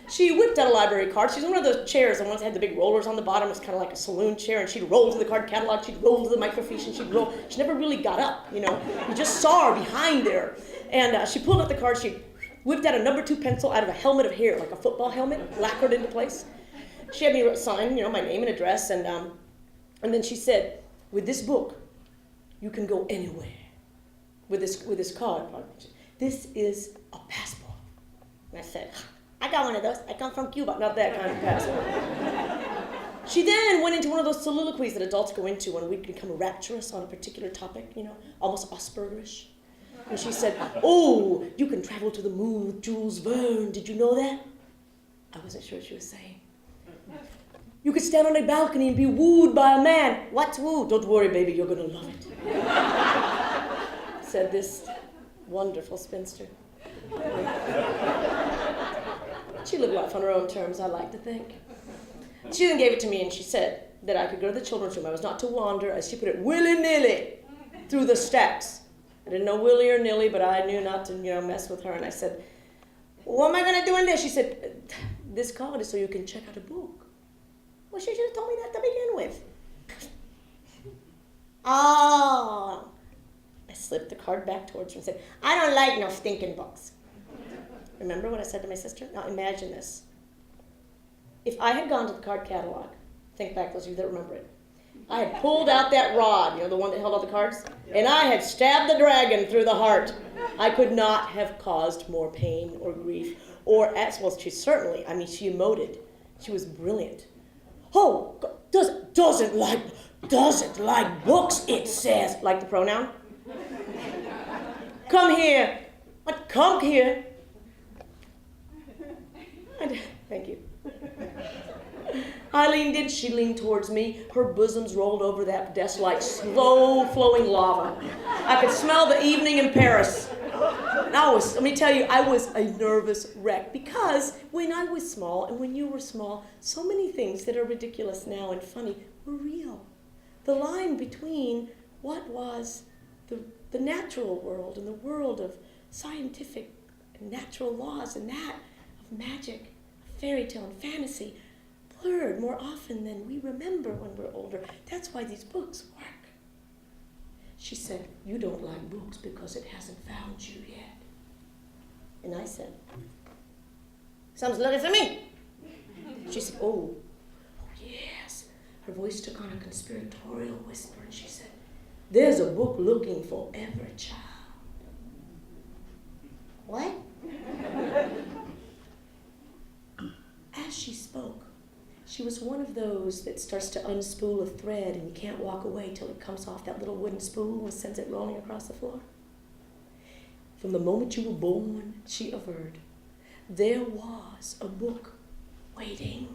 She whipped out a library card. She's one of those chairs, the ones that had the big rollers on the bottom. It's kind of like a saloon chair, and she'd roll to the card catalog, she'd roll to the microfiche, and she'd roll. She never really got up, you know. You just saw her behind there. And she pulled out the card. She whipped out a number 2 pencil out of a helmet of hair, like a football helmet, lacquered into place. She had me sign, you know, my name and address, and then she said, with this book, you can go anywhere. With this card. This is a passport. And I said, I got one of those. I come from Cuba. Not that kind of passport. She then went into one of those soliloquies that adults go into when we become rapturous on a particular topic, you know, almost Aspergerish. And she said, oh, you can travel to the moon with Jules Verne. Did you know that? I wasn't sure what she was saying. You could stand on a balcony and be wooed by a man. What's woo? Don't worry, baby, you're going to love it. Said this wonderful spinster. She lived life on her own terms, I like to think. She then gave it to me, and she said that I could go to the children's room. I was not to wander, as she put it, willy-nilly through the stacks. I didn't know willy or nilly, but I knew not to, you know, mess with her. And I said, what am I going to do in this? She said, this card is so you can check out a book. Well, she should have told me that to begin with. Oh. I slipped the card back towards her and said, I don't like no stinking books. Remember what I said to my sister? Now imagine this. If I had gone to the card catalog, think back, those of you that remember it, I had pulled out that rod, you know, the one that held all the cards, and I had stabbed the dragon through the heart. I could not have caused more pain or grief, or as well, she certainly, I mean, she emoted. She was brilliant. Oh, doesn't like books, it says. Like the pronoun? Come here. What, come here? Thank you. I leaned in, she leaned towards me. Her bosoms rolled over that desk like slow-flowing lava. I could smell the evening in Paris. And let me tell you, I was a nervous wreck because when I was small and when you were small, so many things that are ridiculous now and funny were real. The line between what was the natural world and the world of scientific and natural laws and that of magic, fairy tale and fantasy blurred more often than we remember when we're older. That's why these books work. She said, you don't like books because it hasn't found you yet. And I said, someone's looking for me. She said, oh yes. Her voice took on a conspiratorial whisper and she said, there's a book looking for every child. What? As she spoke, she was one of those that starts to unspool a thread and you can't walk away till it comes off that little wooden spool and sends it rolling across the floor. From the moment you were born, she averred, there was a book waiting.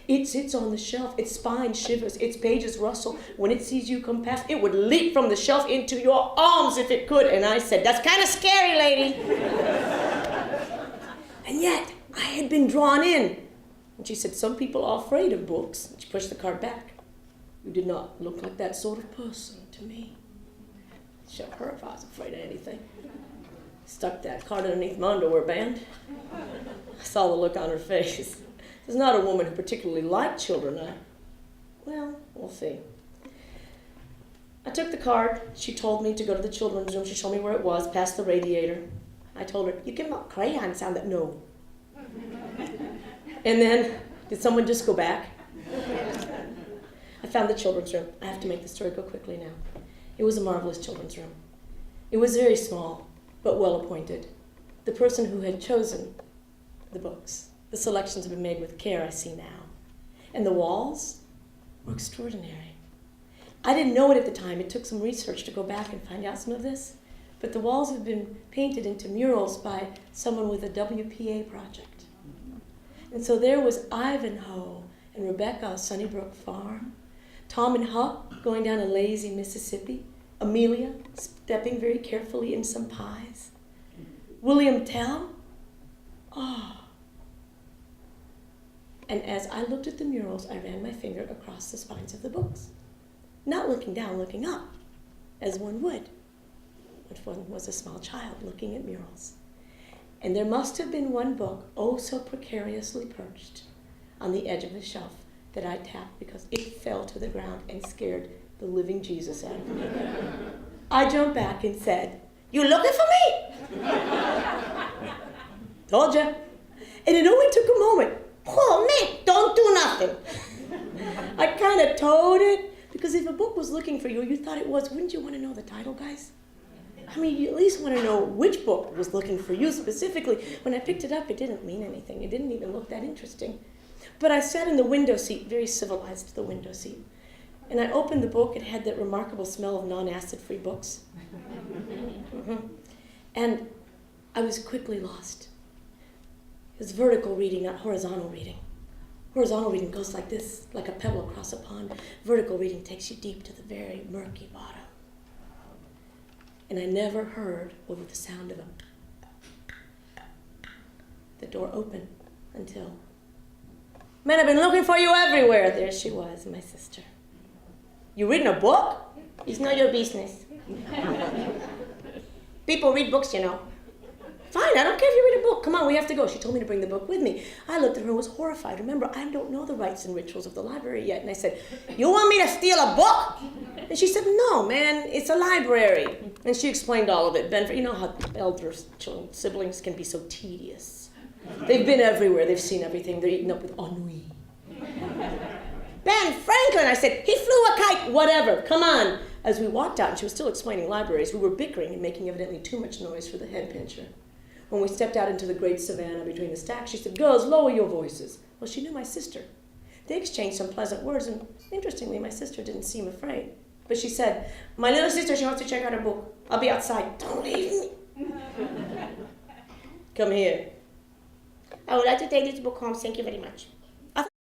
It sits on the shelf, its spine shivers, its pages rustle. When it sees you come past, it would leap from the shelf into your arms if it could. And I said, that's kind of scary, lady. And yet, I had been drawn in. And she said, some people are afraid of books. And she pushed the card back. You did not look like that sort of person to me. Show her if I was afraid of anything. Stuck that card underneath my underwear band. I saw the look on her face. This is not a woman who particularly liked children. Well, we'll see. I took the card. She told me to go to the children's room. She showed me where it was, past the radiator. I told her, you give them a crayon sound that no. And then, did someone just go back? I found the children's room. I have to make the story go quickly now. It was a marvelous children's room. It was very small, but well appointed. The person who had chosen the books, the selections had been made with care, I see now. And the walls were extraordinary. I didn't know it at the time. It took some research to go back and find out some of this. But the walls have been painted into murals by someone with a WPA project. And so there was Ivanhoe and Rebecca on Sunnybrook Farm, Tom and Huck going down a lazy Mississippi, Amelia stepping very carefully in some pies, William Tell. Oh. And as I looked at the murals, I ran my finger across the spines of the books, not looking down, looking up, as one would if one was a small child looking at murals. And there must have been one book, oh so precariously perched on the edge of the shelf, that I tapped because it fell to the ground and scared the living Jesus out of me. I jumped back and said, "You looking for me?" Told ya. And it only took a moment. "Oh, man, don't do nothing." I kind of toed it, because if a book was looking for you, you thought it was, wouldn't you want to know the title, guys? I mean, you at least want to know which book was looking for you specifically. When I picked it up, it didn't mean anything. It didn't even look that interesting. But I sat in the window seat, very civilized, the window seat. And I opened the book. It had that remarkable smell of non-acid-free books. And I was quickly lost. It was vertical reading, not horizontal reading. Horizontal reading goes like this, like a pebble across a pond. Vertical reading takes you deep to the very murky bottom. And I never heard over the sound of the door open until, "Man, I've been looking for you everywhere." There she was, my sister. "You reading a book?" "It's not your business." "People read books, you know." "Fine, I don't care if you read a book. Come on, we have to go." She told me to bring the book with me. I looked at her and was horrified. Remember, I don't know the rites and rituals of the library yet. And I said, "You want me to steal a book?" And she said, "No, man, it's a library." And she explained all of it. Ben, you know how elders, children, siblings can be so tedious. They've been everywhere. They've seen everything. They're eaten up with ennui. "Ben Franklin," I said, "he flew a kite." "Whatever, come on." As we walked out, and she was still explaining libraries, we were bickering and making evidently too much noise for the head pincher. When we stepped out into the great savannah between the stacks, she said, "Girls, lower your voices." Well, she knew my sister. They exchanged some pleasant words, and interestingly, my sister didn't seem afraid. But she said, "My little sister, she wants to check out her book. I'll be outside." "Don't leave me." "Come here." "I would like to take this book home. Thank you very much."